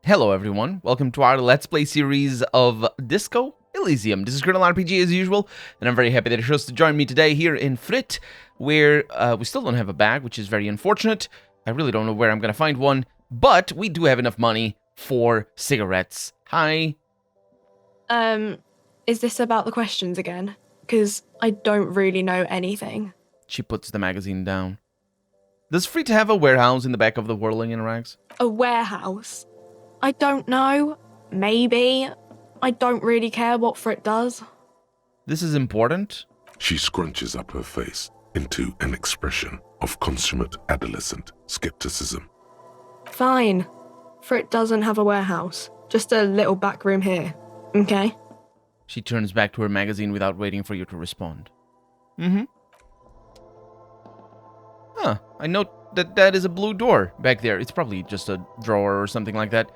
Hello everyone, welcome to our Let's Play series of Disco Elysium. This is Colonel RPG as usual, and I'm very happy that you chose to join me today here in Frit, where we still don't have a bag, which is very unfortunate. I really don't know where I'm gonna find one, but we do have enough money for cigarettes. Hi. Is this about the questions again? Because I don't really know anything. She puts the magazine down. Does Frit have a warehouse in the back of the Whirling in Rags? A warehouse? I don't know. Maybe. I don't really care what Frit does. This is important. She scrunches up her face into an expression of consummate adolescent skepticism. Fine. Frit doesn't have a warehouse. Just a little back room here. Okay? She turns back to her magazine without waiting for you to respond. Huh, I note that is a blue door back there. It's probably just a drawer or something like that.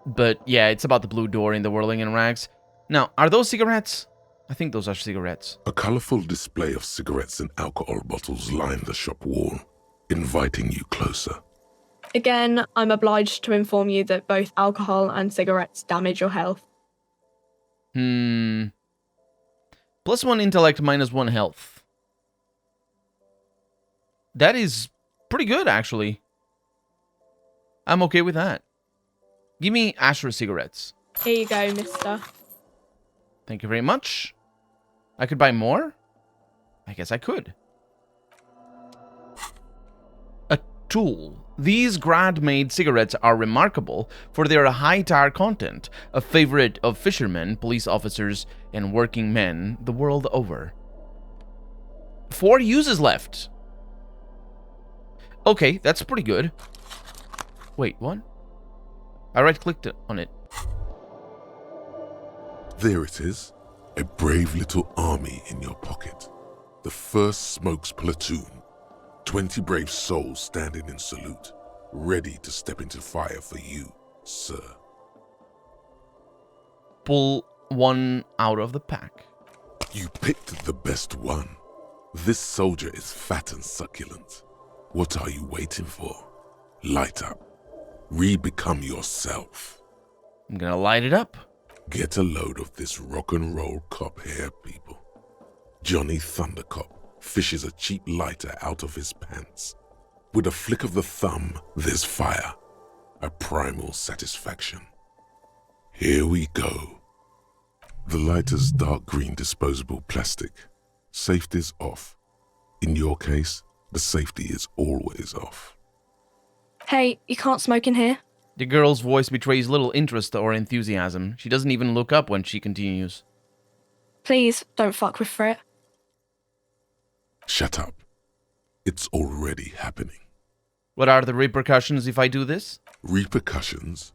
But yeah, it's about the blue door in the Whirling in Rags. Now, are those cigarettes? I think those are cigarettes. A colorful display of cigarettes and alcohol bottles line the shop wall, inviting you closer. Again, I'm obliged to inform you that both alcohol and cigarettes damage your health. +1 intellect, -1 health. That is pretty good, actually. I'm okay with that. Give me Asher cigarettes. Here you go, mister. Thank you very much. I could buy more? I guess I could. A tool. These grad-made cigarettes are remarkable for their high tar content, a favorite of fishermen, police officers, and working men the world over. 4 uses left. Okay, that's pretty good. Wait, what? I right-clicked on it. There it is, a brave little army in your pocket. The 1st Smokes platoon. 20 brave souls standing in salute, ready to step into fire for you, sir. Pull one out of the pack. You picked the best one. This soldier is fat and succulent. What are you waiting for? Light up. Re-become yourself. I'm gonna light it up. Get a load of this rock and roll cop here, people. Johnny Thundercop fishes a cheap lighter out of his pants. With a flick of the thumb, there's fire. A primal satisfaction. Here we go. The lighter's dark green disposable plastic. Safety's off. In your case, the safety is always off. Hey, you can't smoke in here? The girl's voice betrays little interest or enthusiasm. She doesn't even look up when she continues. Please, don't fuck with Frit. Shut up. It's already happening. What are the repercussions if I do this? Repercussions?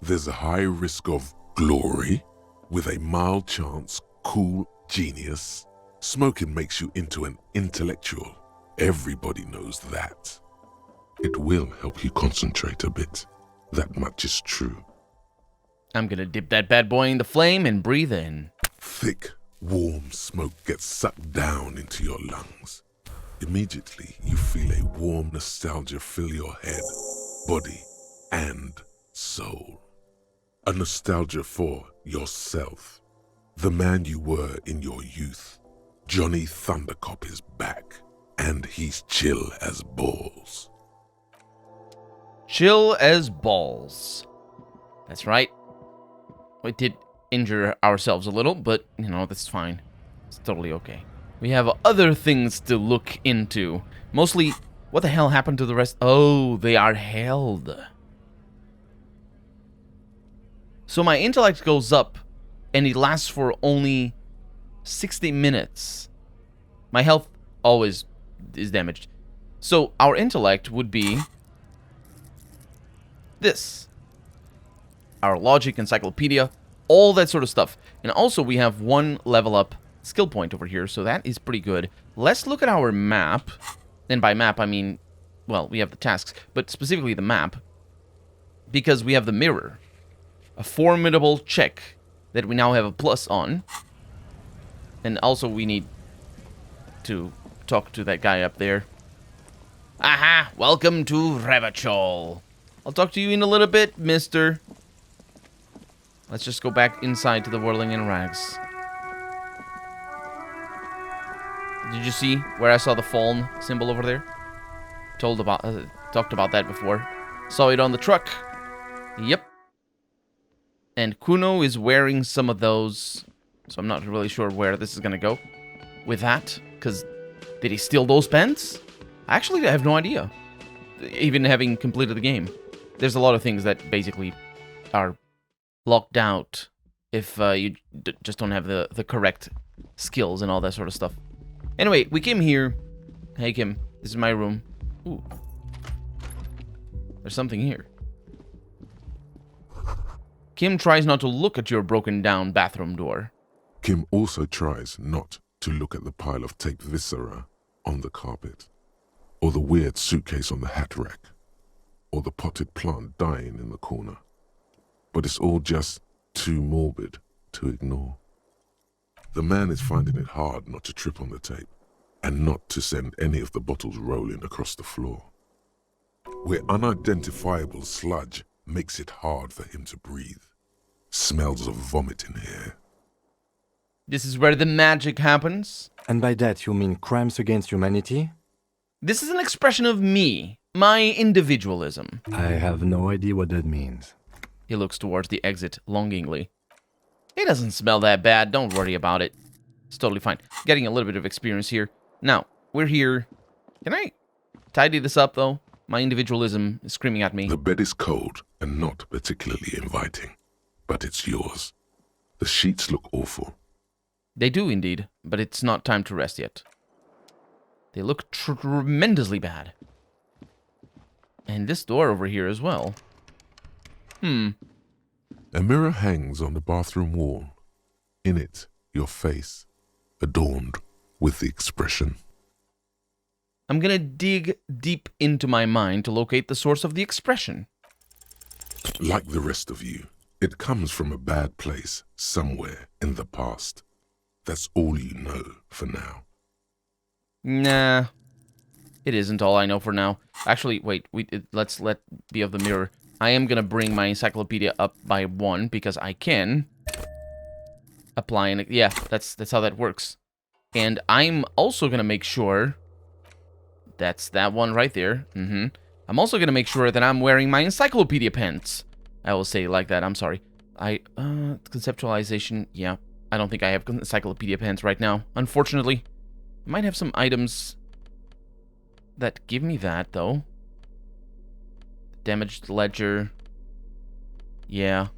There's a high risk of glory, with a mild chance, cool genius. Smoking makes you into an intellectual. Everybody knows that. It will help you concentrate a bit. That much is true. I'm gonna dip that bad boy in the flame and breathe in. Thick, warm smoke gets sucked down into your lungs. Immediately, you feel a warm nostalgia fill your head, body, and soul. A nostalgia for yourself. The man you were in your youth. Johnny Thundercop is back, and he's chill as balls. Chill as balls. That's right. We did injure ourselves a little, but, you know, that's fine. It's totally okay. We have other things to look into. Mostly, what the hell happened to the rest? Oh, they are held. So my intellect goes up, and it lasts for only 60 minutes. My health always is damaged. So our intellect would be this. Our logic, encyclopedia, all that sort of stuff. And also we have 1 level up skill point over here, so that is pretty good. Let's look at our map. And by map, I mean, well, we have the tasks, but specifically the map. Because we have the mirror. A formidable check that we now have a plus on. And also we need to talk to that guy up there. Aha! Welcome to Revachol. I'll talk to you in a little bit, mister. Let's just go back inside to the whirling in rags. Did you see where I saw the fallen symbol over there? Talked about that before. Saw it on the truck. Yep. And Kuno is wearing some of those, so I'm not really sure where this is gonna go with that. Because did he steal those pens? Actually, I have no idea. Even having completed the game, there's a lot of things that basically are locked out if you just don't have the correct skills and all that sort of stuff. Anyway, we came here. Hey, Kim, this is my room. Ooh. There's something here. Kim tries not to look at your broken down bathroom door. Kim also tries not to look at the pile of taped viscera on the carpet, or the weird suitcase on the hat rack, or the potted plant dying in the corner. But it's all just too morbid to ignore. The man is finding it hard not to trip on the tape, and not to send any of the bottles rolling across the floor, where unidentifiable sludge makes it hard for him to breathe. Smells of vomit in here. This is where the magic happens. And by that you mean crimes against humanity? This is an expression of me, my individualism. I have no idea what that means. He looks towards the exit longingly. It doesn't smell that bad, don't worry about it. It's totally fine. Getting a little bit of experience here. Now, we're here. Can I tidy this up, though? My individualism is screaming at me. The bed is cold and not particularly inviting, but it's yours. The sheets look awful. They do indeed, but it's not time to rest yet. They look tremendously bad. And this door over here as well. A mirror hangs on the bathroom wall. In it, your face, adorned with the expression. I'm gonna dig deep into my mind to locate the source of the expression. Like the rest of you, it comes from a bad place somewhere in the past. That's all you know for now. Nah, it isn't all I know for now. Actually, wait, let's let be of the mirror. I am gonna bring my encyclopedia up by 1 because I can apply an... Yeah, that's how that works. And I'm also gonna make sure... That's that one right there. I'm also gonna make sure that I'm wearing my encyclopedia pants. I will say it like that, I'm sorry. Conceptualization, yeah. I don't think I have encyclopedia pants right now, unfortunately. I might have some items that give me that, though. Damaged ledger. Yeah.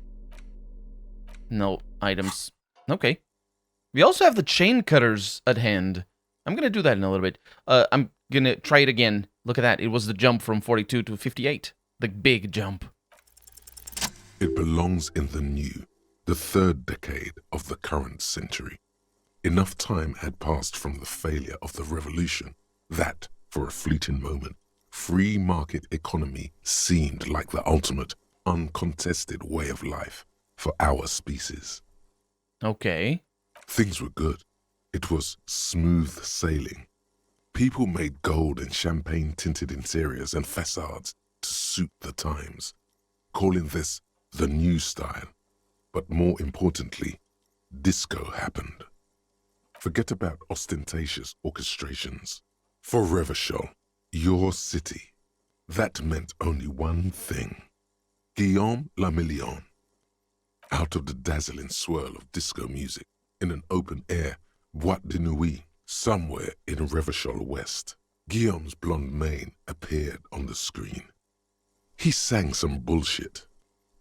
No items. Okay. We also have the chain cutters at hand. I'm gonna do that in a little bit. I'm gonna try it again. Look at that. It was the jump from 42 to 58. The big jump. It belongs in the new, the third decade of the current century. Enough time had passed from the failure of the revolution that, for a fleeting moment, free market economy seemed like the ultimate, uncontested way of life for our species. Okay. Things were good. It was smooth sailing. People made gold and champagne-tinted interiors and facades to suit the times, calling this the new style. But more importantly, disco happened. Forget about ostentatious orchestrations. For Revachol, your city, that meant only one thing. Guillaume Lamillion. Out of the dazzling swirl of disco music, in an open-air boîte de nuit, somewhere in Revachol West, Guillaume's blonde mane appeared on the screen. He sang some bullshit.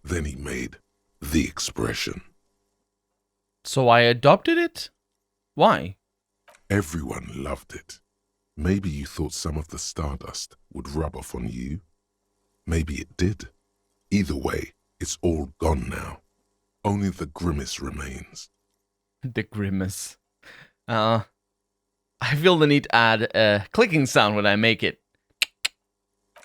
Then he made the expression. So I adopted it? Why? Everyone loved it. Maybe you thought some of the stardust would rub off on you. Maybe it did. Either way, it's all gone now. Only the grimace remains. The grimace. I feel the need to add a clicking sound when I make it.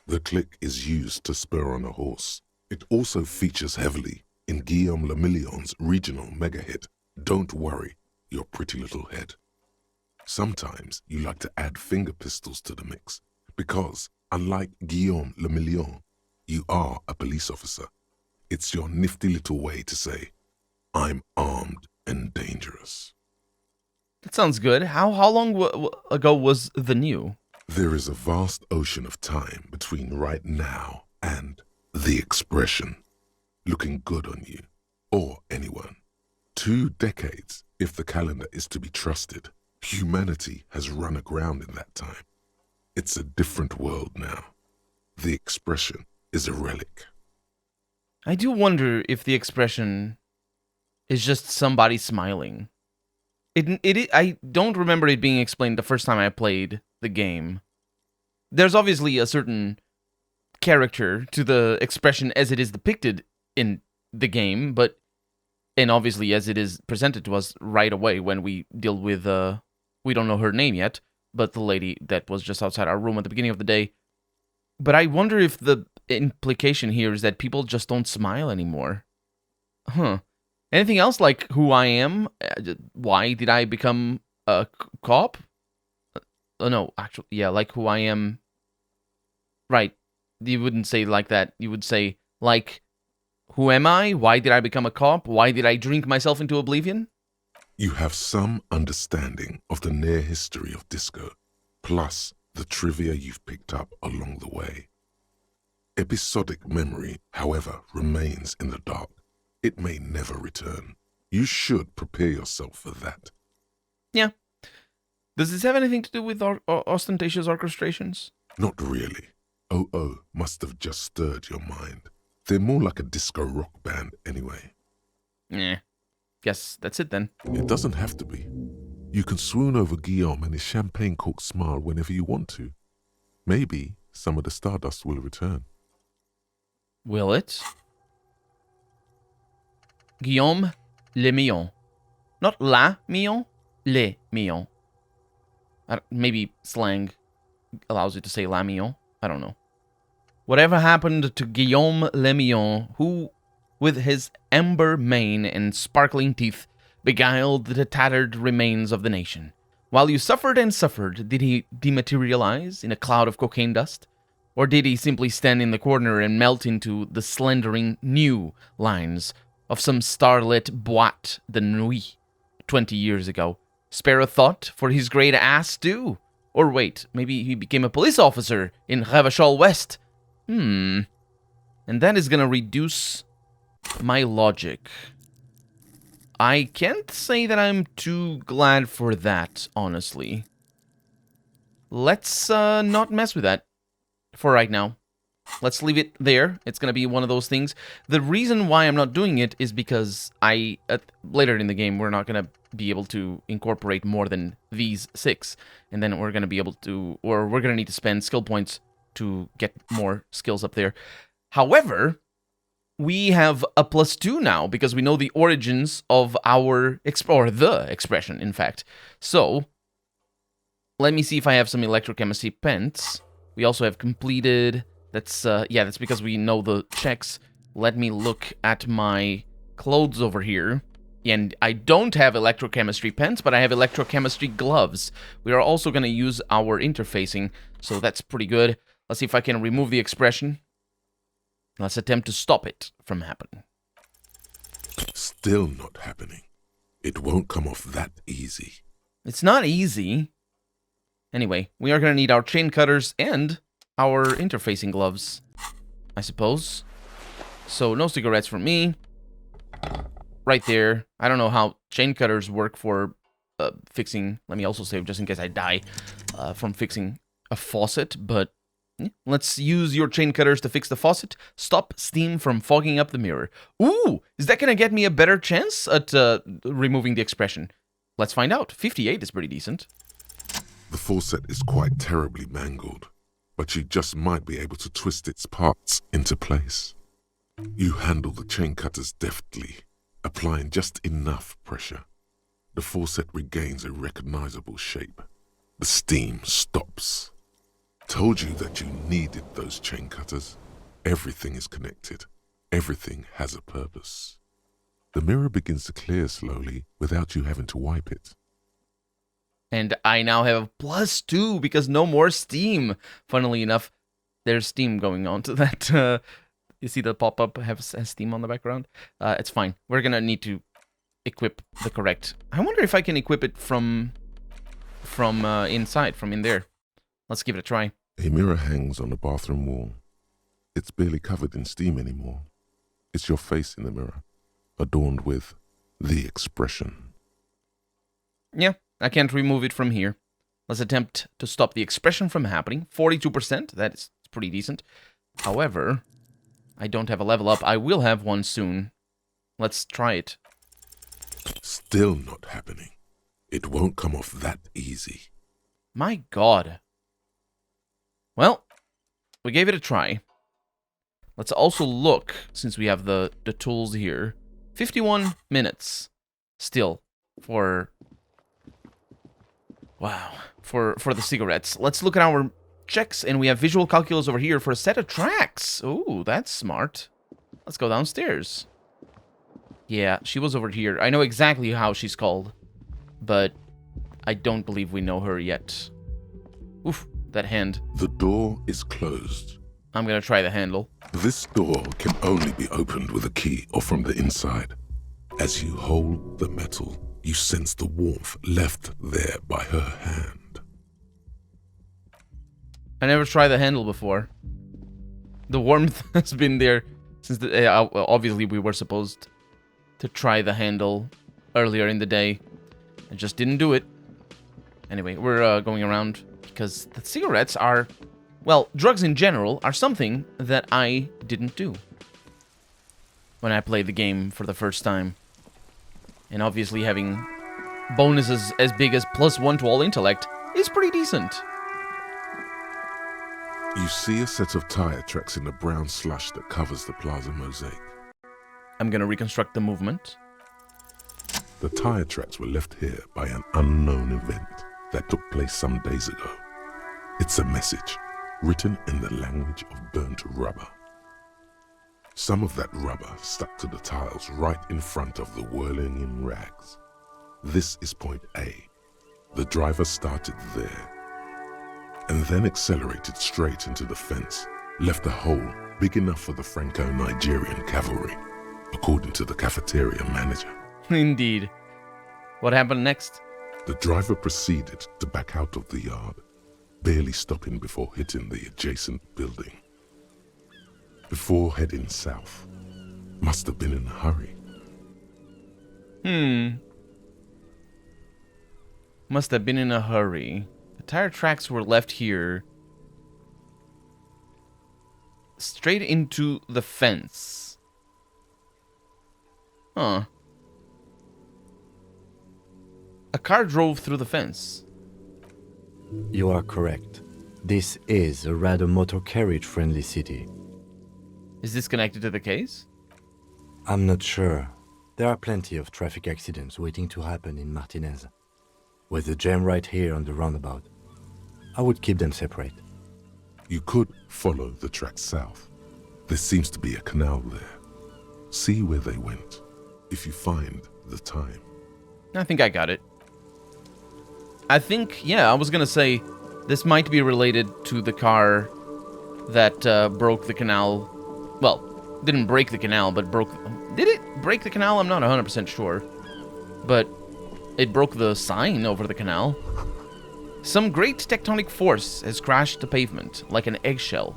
The click is used to spur on a horse. It also features heavily in Guillaume Lamillion's regional mega hit, Don't Worry, Your Pretty Little Head. Sometimes you like to add finger pistols to the mix because, unlike Guillaume Lamillion, you are a police officer. It's your nifty little way to say, I'm armed and dangerous. That sounds good. How long ago was the new? There is a vast ocean of time between right now and the expression looking good on you or anyone. 2 decades, if the calendar is to be trusted. Humanity has run aground in that time. It's a different world now. The expression is a relic. I do wonder if the expression is just somebody smiling. I don't remember it being explained the first time I played the game. There's obviously a certain character to the expression as it is depicted in the game, and obviously as it is presented to us right away when we deal with, we don't know her name yet, but the lady that was just outside our room at the beginning of the day. But I wonder if the implication here is that people just don't smile anymore. Huh. Anything else, like who I am? Why did I become a cop? No, actually, yeah, like who I am. Right. You wouldn't say like that. You would say, like, who am I? Why did I become a cop? Why did I drink myself into oblivion? You have some understanding of the near history of disco, plus the trivia you've picked up along the way. Episodic memory, however, remains in the dark. It may never return. You should prepare yourself for that. Yeah. Does this have anything to do with ostentatious orchestrations? Not really. OO must have just stirred your mind. They're more like a disco rock band anyway. Yeah. Guess that's it then. It doesn't have to be. You can swoon over Guillaume and his champagne cork smile whenever you want to. Maybe some of the stardust will return. Will it? Guillaume Le Millon. Not La Millon, Le Millon. Maybe slang allows you to say La Millon. I don't know. Whatever happened to Guillaume Le Millon, who, with his amber mane and sparkling teeth, beguiled the tattered remains of the nation? While you suffered and suffered, did he dematerialize in a cloud of cocaine dust? Or did he simply stand in the corner and melt into the slendering new lines of some starlit boîte de nuit 20 years ago? Spare a thought for his great ass too? Or wait, maybe he became a police officer in Revachol West? And that is gonna reduce my logic. I can't say that I'm too glad for that, honestly. Let's not mess with that for right now. Let's leave it there. It's going to be one of those things. The reason why I'm not doing it is because later in the game, we're not going to be able to incorporate more than these 6. And then we're going to be able to, or we're going to need to spend skill points to get more skills up there. However, we have a +2 now because we know the origins of our, or the expression, in fact. So, let me see if I have some electrochemistry pens. We also have completed. That's because we know the checks. Let me look at my clothes over here. And I don't have electrochemistry pens, but I have electrochemistry gloves. We are also going to use our interfacing, so that's pretty good. Let's see if I can remove the expression. Let's attempt to stop it from happening. Still not happening. It won't come off that easy. It's not easy. Anyway, we are going to need our chain cutters and our interfacing gloves, I suppose. So, no cigarettes for me. Right there. I don't know how chain cutters work for fixing... Let me also save just in case I die from fixing a faucet, but... Let's use your chain cutters to fix the faucet. Stop steam from fogging up the mirror. Ooh, is that going to get me a better chance at removing the expression? Let's find out. 58 is pretty decent. The faucet is quite terribly mangled, but you just might be able to twist its parts into place. You handle the chain cutters deftly, applying just enough pressure. The faucet regains a recognizable shape. The steam stops. Told you that you needed those chain cutters. Everything is connected. Everything has a purpose. The mirror begins to clear slowly without you having to wipe it. And I now have +2 because no more steam. Funnily enough, there's steam going on to that. You see the pop-up has steam on the background? It's fine. We're going to need to equip the correct... I wonder if I can equip it from inside, from in there. Let's give it a try. A mirror hangs on the bathroom wall. It's barely covered in steam anymore. It's your face in the mirror, adorned with the expression. Yeah, I can't remove it from here. Let's attempt to stop the expression from happening. 42%, that is pretty decent. However, I don't have a level up. I will have one soon. Let's try it. Still not happening. It won't come off that easy. My God. Well, we gave it a try. Let's also look, since we have the tools here. 51 minutes still for... Wow, for the cigarettes. Let's look at our checks, and we have visual calculus over here for a set of tracks. Ooh, that's smart. Let's go downstairs. Yeah, she was over here. I know exactly how she's called, but I don't believe we know her yet. Oof, that hand. The door is closed. I'm gonna try the handle. This door can only be opened with a key or from the inside. As you hold the metal, you sense the warmth left there by her hand. I never tried the handle before. The warmth has been there since the... obviously, we were supposed to try the handle earlier in the day. I just didn't do it. Anyway, we're going around because the cigarettes are... Well, drugs in general are something that I didn't do when I played the game for the first time. And obviously having bonuses as big as +1 to all intellect is pretty decent. You see a set of tire tracks in the brown slush that covers the plaza mosaic. I'm gonna reconstruct the movement. The tire tracks were left here by an unknown event that took place some days ago. It's a message written in the language of burnt rubber. Some of that rubber stuck to the tiles right in front of the whirling in rags. This is point A. The driver started there and then accelerated straight into the fence, left a hole big enough for the Franco-Nigerian cavalry, according to the cafeteria manager. Indeed. What happened next? The driver proceeded to back out of the yard, barely stopping before hitting the adjacent building. Before heading south, must have been in a hurry. Must have been in a hurry. The tire tracks were left here. Straight into the fence. Huh. A car drove through the fence. You are correct. This is a rather motor carriage-friendly city. Is this connected to the case? I'm not sure. There are plenty of traffic accidents waiting to happen in Martinez. With the jam right here on the roundabout, I would keep them separate. You could follow the tracks south. There seems to be a canal there. See where they went, if you find the time. I think I got it. I think, yeah, I was gonna say, this might be related to the car that broke the canal. Well, didn't break the canal, but broke... Did it break the canal? I'm not 100% sure. But it broke the sign over the canal. Some great tectonic force has crashed the pavement, like an eggshell.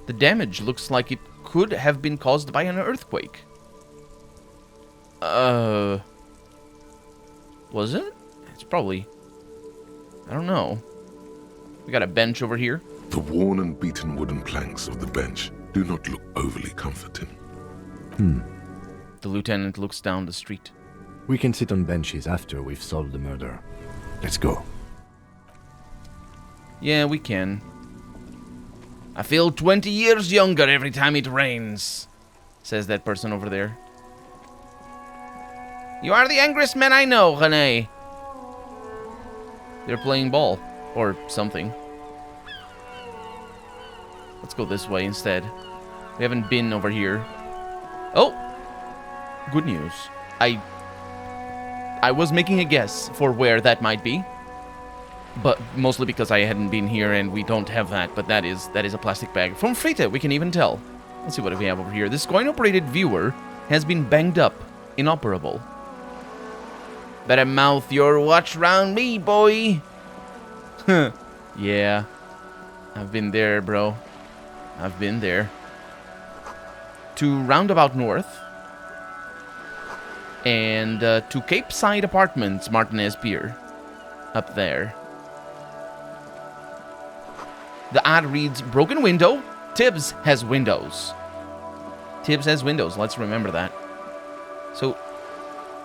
The damage looks like it could have been caused by an earthquake. Was it? It's probably... I don't know. We got a bench over here. The worn and beaten wooden planks of the bench do not look overly comforting. The lieutenant looks down the street. We can sit on benches after we've solved the murder. Let's go. Yeah, we can. I feel 20 years younger every time it rains, says that person over there. You are the angriest man I know, René. They're playing ball, or something. Let's go this way instead. We haven't been over here. Oh! Good news. I was making a guess for where that might be. But mostly because I hadn't been here and we don't have that. But that is a plastic bag. From Frita, we can even tell. Let's see what we have over here. This coin-operated viewer has been banged up, inoperable. Better mouth your watch round me, boy. Yeah. I've been there, bro. I've been there. To Roundabout North. And to Cape Side Apartments, Martinez Pier. Up there. The ad reads, broken window. Tibbs has windows. Tibbs has windows. Let's remember that. So,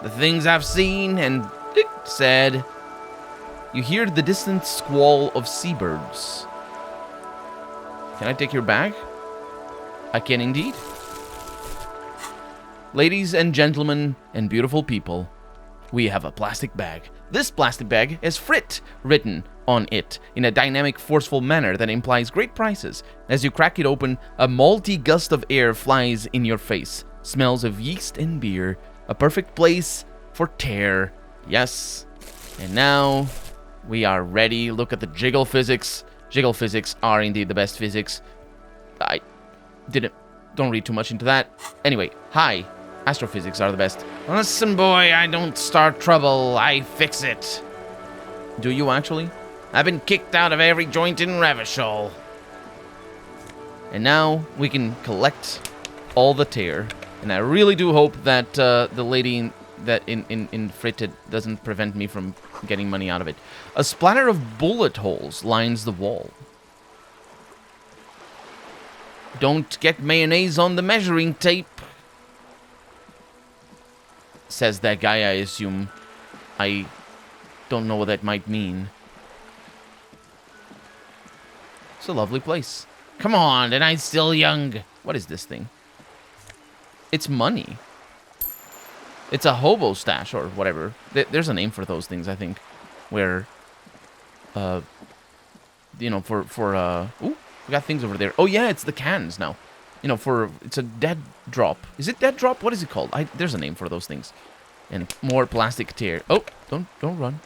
the things I've seen and said. You hear the distant squall of seabirds. Can I take your bag? I can indeed. Ladies and gentlemen and beautiful people, we have a plastic bag. This plastic bag has Frit written on it in a dynamic, forceful manner that implies great prices. As you crack it open, a malty gust of air flies in your face. Smells of yeast and beer. A perfect place for tear. Yes. And now we are ready. Look at the jiggle physics. Jiggle physics are indeed the best physics. I don't read too much into that. Anyway, hi. Astrophysics are the best. Listen, boy, I don't start trouble. I fix it. Do you actually? I've been kicked out of every joint in Ravishall. And now we can collect all the tear. And I really do hope that the lady that in Fritted doesn't prevent me from getting money out of it. A splatter of bullet holes lines the wall. Don't get mayonnaise on the measuring tape, says that guy, I assume. I don't know what that might mean. It's a lovely place. Come on, and I'm still young. What is this thing? It's money. It's a hobo stash or whatever. There's a name for those things, I think. Where, you know, ooh, we got things over there. Oh, yeah, it's the cans now. You know, it's a dead drop. Is it dead drop? What is it called? There's a name for those things. And more plastic tear. Oh, don't run.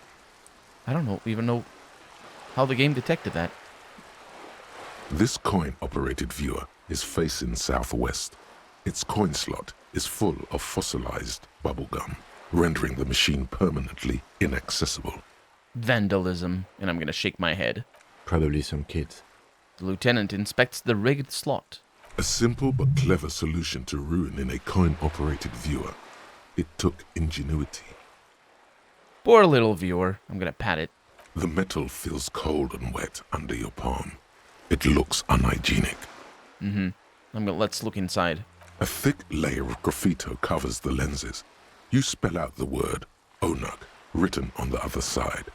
I don't even know how the game detected that. This coin-operated viewer is facing southwest. Its coin slot is full of fossilized bubblegum, rendering the machine permanently inaccessible. Vandalism. And I'm gonna shake my head. Probably some kids. The lieutenant inspects the rigged slot. A simple but clever solution to ruining a coin-operated viewer. It took ingenuity. Poor little viewer. I'm gonna pat it. The metal feels cold and wet under your palm. It looks unhygienic. Let's look inside. A thick layer of graffito covers the lenses. You spell out the word Onug written on the other side,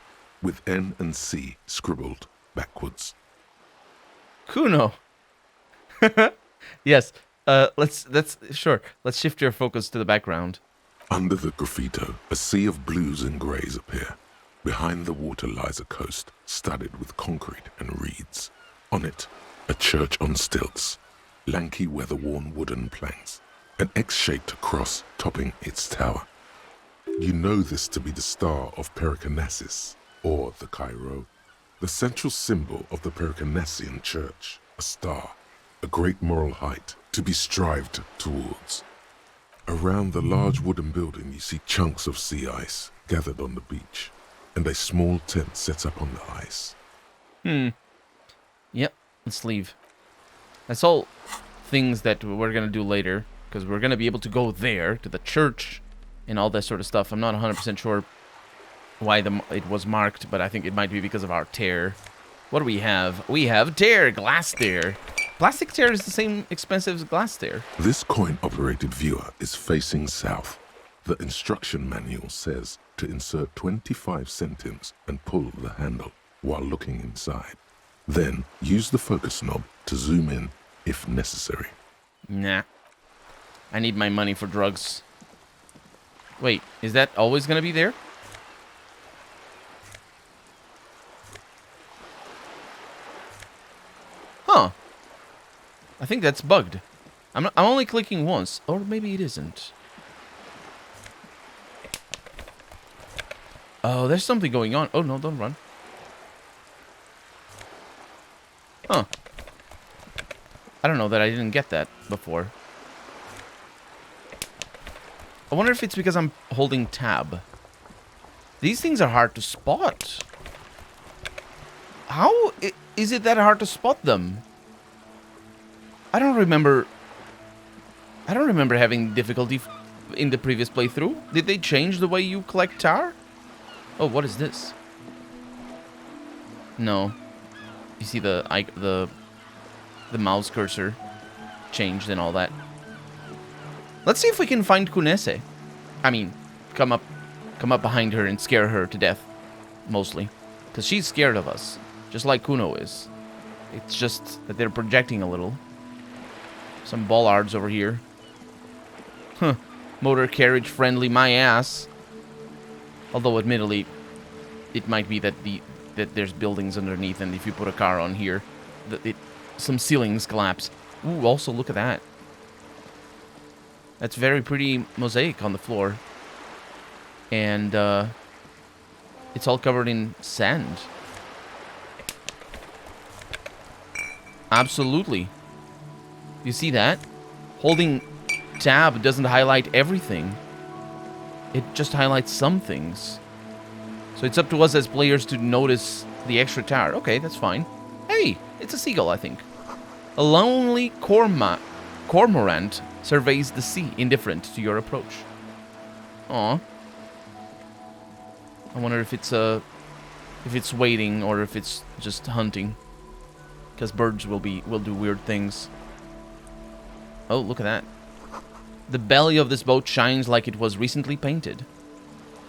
with N and C scribbled backwards. Kuno. Yes. Let's shift your focus to the background. Under the graffito, a sea of blues and greys appear. Behind the water lies a coast studded with concrete and reeds. On it, a church on stilts, lanky weather-worn wooden planks, an X-shaped cross topping its tower. You know this to be the star of Pericarnassus, or the Cairo, the central symbol of the Pericarnassian church, a star, a great moral height to be strived towards. Around the large wooden building you see chunks of sea ice gathered on the beach, and a small tent set up on the ice. Yep, let's leave. That's all things that we're gonna do later, because we're gonna be able to go there, to the church, and all that sort of stuff. I'm not 100% sure why it was marked, but I think it might be because of our tear. What do we have? We have tear, glass tear. Plastic tear is the same expensive as glass tear. This coin-operated viewer is facing south. The instruction manual says to insert 25 centimes and pull the handle while looking inside. Then use the focus knob to zoom in if necessary. Nah. I need my money for drugs. Wait, is that always gonna be there? Huh. I think that's bugged. I'm only clicking once, or maybe it isn't. Oh, there's something going on. Oh no, don't run. Huh. I don't know that I didn't get that before. I wonder if it's because I'm holding tab. These things are hard to spot. How is it that hard to spot them? I don't remember having difficulty in the previous playthrough. Did they change the way you collect tar? Oh, what is this? No. You see the mouse cursor changed and all that. Let's see if we can find Kunese. I mean, come up behind her and scare her to death, mostly, because she's scared of us, just like Kuno is. It's just that they're projecting a little. Some bollards over here. Huh. Motor carriage friendly, my ass. Although, admittedly, it might be that there's buildings underneath, and if you put a car on here, some ceilings collapse. Ooh, also look at that. That's very pretty mosaic on the floor. And it's all covered in sand. Absolutely. You see that? Holding tab doesn't highlight everything. It just highlights some things. So it's up to us as players to notice the extra tar. Okay, that's fine. Hey, it's a seagull, I think. A lonely cormorant surveys the sea, indifferent to your approach. Aw. I wonder if it's waiting or if it's just hunting. Because birds will do weird things. Oh, look at that. The belly of this boat shines like it was recently painted.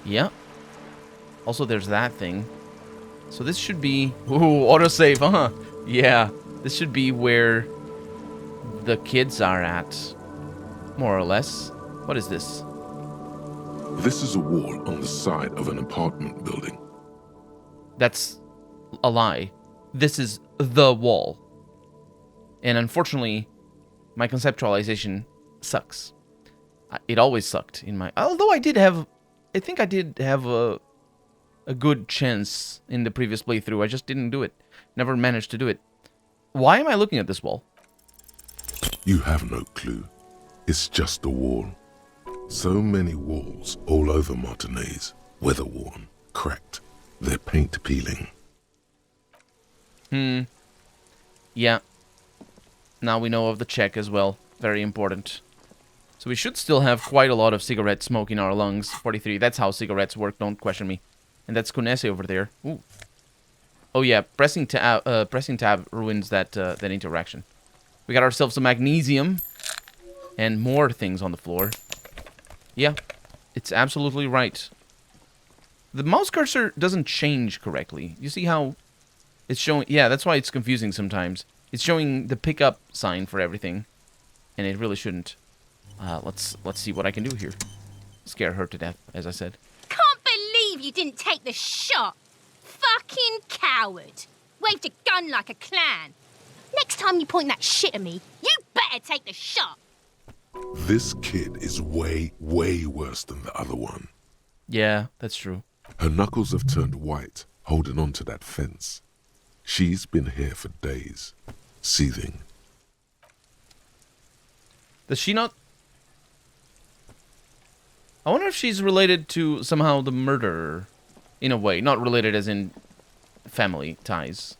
Yeah. Also, there's that thing. So this should be... Ooh, autosave, huh? Yeah. This should be where the kids are at. More or less. What is this? This is a wall on the side of an apartment building. That's a lie. This is the wall. And unfortunately, my conceptualization sucks. It always sucked in my... Although I think I did have a good chance in the previous playthrough. I just didn't do it. Never managed to do it. Why am I looking at this wall? You have no clue. It's just a wall. So many walls all over Martinez. Weather-worn, cracked. Their paint peeling. Yeah. Now we know of the check as well. Very important. So we should still have quite a lot of cigarette smoke in our lungs. 43. That's how cigarettes work. Don't question me. And that's Kunese over there. Ooh. Oh yeah, pressing tab ruins that interaction. We got ourselves some magnesium and more things on the floor. Yeah, it's absolutely right. The mouse cursor doesn't change correctly. You see how it's showing? Yeah, that's why it's confusing sometimes. It's showing the pickup sign for everything, and it really shouldn't. Let's see what I can do here. Scare her to death, as I said. Can't believe you didn't take the shot. Fucking coward. Waved a gun like a clown. Next time you point that shit at me, you better take the shot. This kid is way, way worse than the other one. Yeah, that's true. Her knuckles have turned white, holding on to that fence. She's been here for days, seething. Does she not... I wonder if she's related to somehow the murderer. In a way. Not related as in family ties.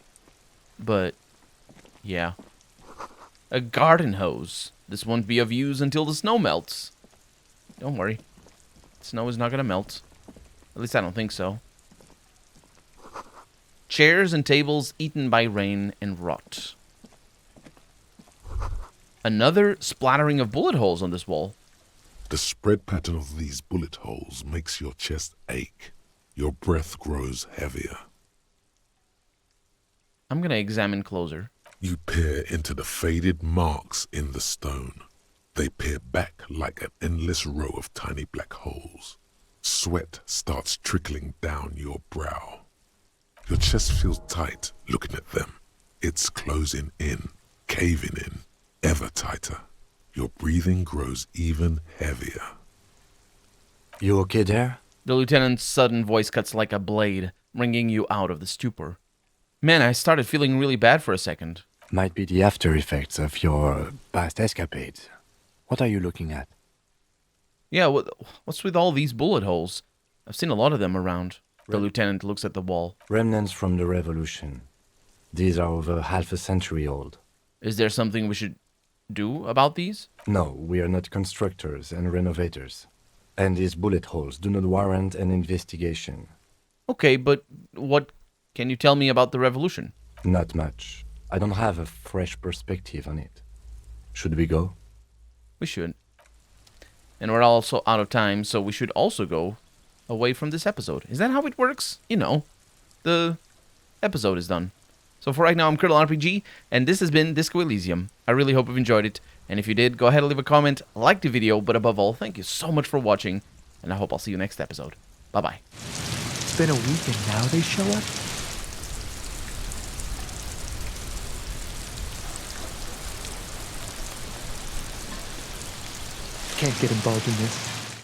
But, yeah. A garden hose. This won't be of use until the snow melts. Don't worry. Snow is not going to melt. At least I don't think so. Chairs and tables eaten by rain and rot. Another splattering of bullet holes on this wall. The spread pattern of these bullet holes makes your chest ache. Your breath grows heavier. I'm going to examine closer. You peer into the faded marks in the stone. They peer back like an endless row of tiny black holes. Sweat starts trickling down your brow. Your chest feels tight looking at them. It's closing in, caving in, ever tighter. Your breathing grows even heavier. You okay there? The lieutenant's sudden voice cuts like a blade, wringing you out of the stupor. Man, I started feeling really bad for a second. Might be the after effects of your past escapades. What are you looking at? Yeah, what's with all these bullet holes? I've seen a lot of them around. The lieutenant looks at the wall. Remnants from the revolution. These are over half a century old. Is there something we should do about these? No, we are not constructors and renovators. And these bullet holes do not warrant an investigation. Okay, but what can you tell me about the revolution? Not much. I don't have a fresh perspective on it. Should we go? We should. And we're also out of time, so we should also go away from this episode. Is that how it works? You know, the episode is done. So for right now, I'm Colonel RPG, and this has been Disco Elysium. I really hope you've enjoyed it, and if you did, go ahead and leave a comment, like the video, but above all, thank you so much for watching, and I hope I'll see you next episode. Bye-bye. It's been a week and now they show up? Can't get involved in this.